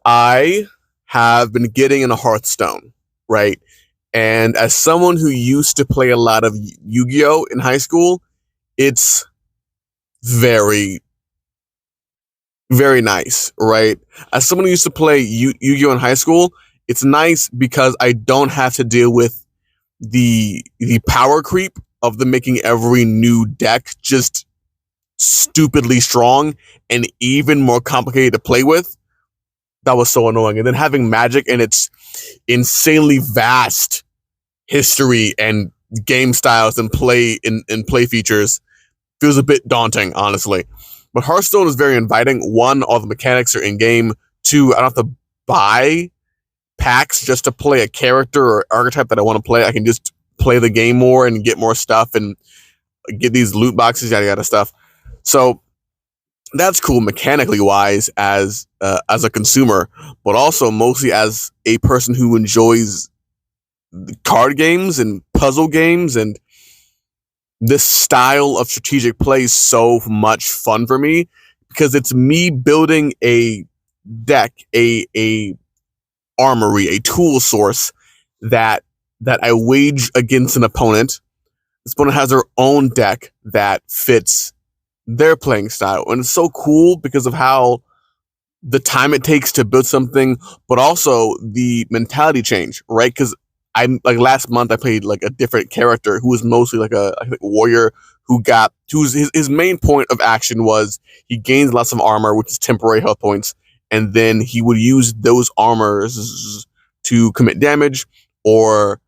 I have been getting into Hearthstone, right? And as someone who used to play a lot of Yu-Gi-Oh in high school, it's very, very nice, right? As someone who used to play Yu-Gi-Oh in high school, it's nice because I don't have to deal with the power creep of them making every new deck just stupidly strong and even more complicated to play with. That was so annoying. And then having Magic and its insanely vast history and game styles and play features feels a bit daunting, honestly. But Hearthstone is very inviting. One, all the mechanics are in game. Two, I don't have to buy packs just to play a character or archetype that I want to play. I can just play the game more and get more stuff and get these loot boxes, yada yada stuff. So that's cool mechanically wise as a consumer, but also mostly as a person who enjoys card games and puzzle games, and this style of strategic play is so much fun for me because it's me building a deck, a armory, a tool source that I wage against an opponent. This opponent has their own deck that fits their playing style, and it's so cool because of how the time it takes to build something, but also the mentality change, right? Because I'm like last month I played like a different character who was mostly like I think warrior whose his main point of action was he gains lots of armor, which is temporary health points, and then he would use those armors to commit damage or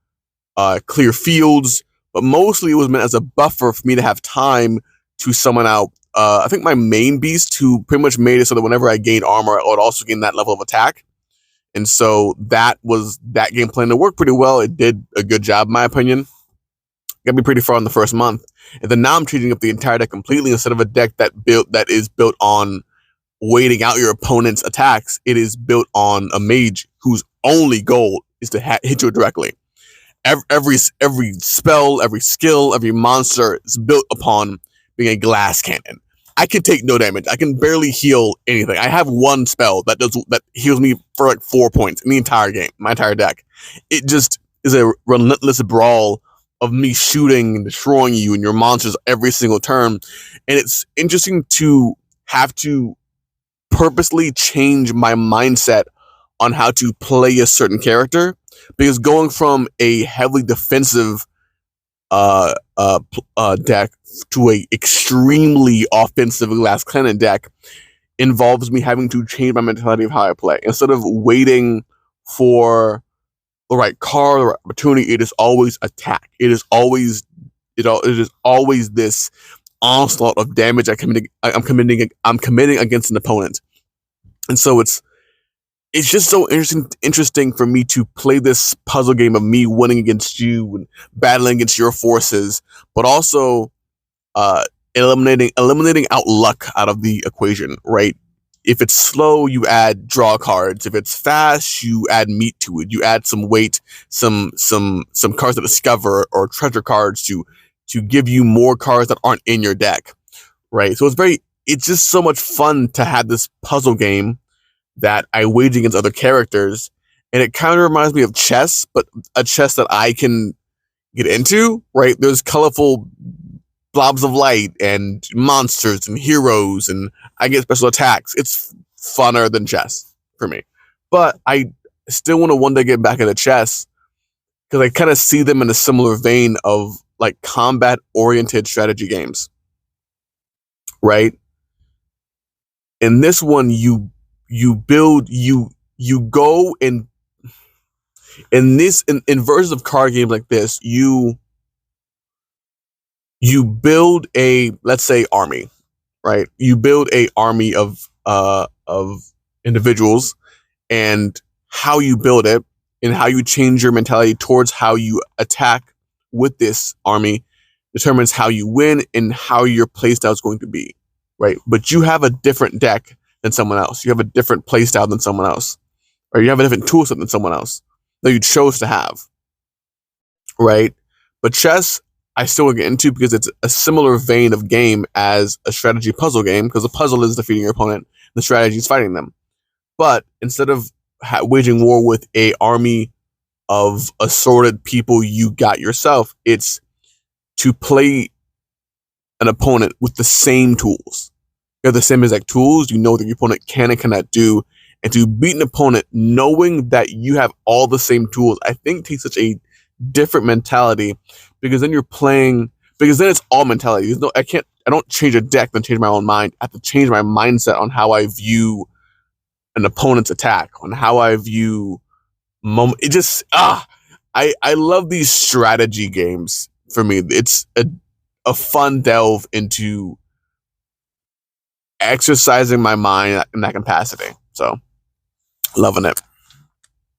clear fields. But mostly it was meant as a buffer for me to have time to summon out. I think my main beast, who pretty much made it so that whenever I gained armor, I would also gain that level of attack. And so that was that game plan to work pretty well. It did a good job, in my opinion. Got me pretty far in the first month. And then now I'm treating up the entire deck completely instead of a deck that is built on waiting out your opponent's attacks. It is built on a mage whose only goal is to hit you directly. Every spell, every skill, every monster is built upon being a glass cannon. I can take no damage. I can barely heal anything. I have one spell that heals me for like 4 points in the entire game, my entire deck. It just is a relentless brawl of me shooting and destroying you and your monsters every single turn. And it's interesting to have to purposely change my mindset on how to play a certain character, because going from a heavily defensive deck to a extremely offensive glass cannon deck involves me having to change my mentality of how I play. Instead of waiting for the right card or opportunity, it is always attack. It is always this onslaught of damage I'm committing against an opponent. And so it's just so interesting for me to play this puzzle game of me winning against you and battling against your forces, but also eliminating out luck out of the equation, right? If it's slow, you add draw cards. If it's fast, you add meat to it. You add some weight, some cards to discover or treasure cards to give you more cards that aren't in your deck, right? So it's just so much fun to have this puzzle game that I wage against other characters. And it kind of reminds me of chess, but a chess that I can get into, right? There's colorful blobs of light and monsters and heroes, and I get special attacks. It's funner than chess for me. But I still want to one day get back into chess because I kind of see them in a similar vein of like combat-oriented strategy games, right? In this one, you go in versions of card games like this, you build a, let's say, army, right? You build a army of individuals, and how you build it and how you change your mentality towards how you attack with this army determines how you win and how your playstyle is going to be, right? But you have a different deck than someone else. You have a different playstyle than someone else, or you have a different toolset than someone else that you chose to have, right? But chess, I still want to get into because it's a similar vein of game as a strategy puzzle game, because the puzzle is defeating your opponent, the strategy is fighting them. But instead of waging war with a army of assorted people you got yourself, it's to play an opponent with the same tools. You have the same exact tools. You know what your opponent can and cannot do. And to beat an opponent knowing that you have all the same tools, I think takes such a different mentality, because then you're playing, because then it's all mentality. There's no, I don't change a deck, then change my own mind. I have to change my mindset on how I view an opponent's attack, on how I view it just, I love these strategy games. For me, it's a fun delve into exercising my mind in that capacity. So, loving it.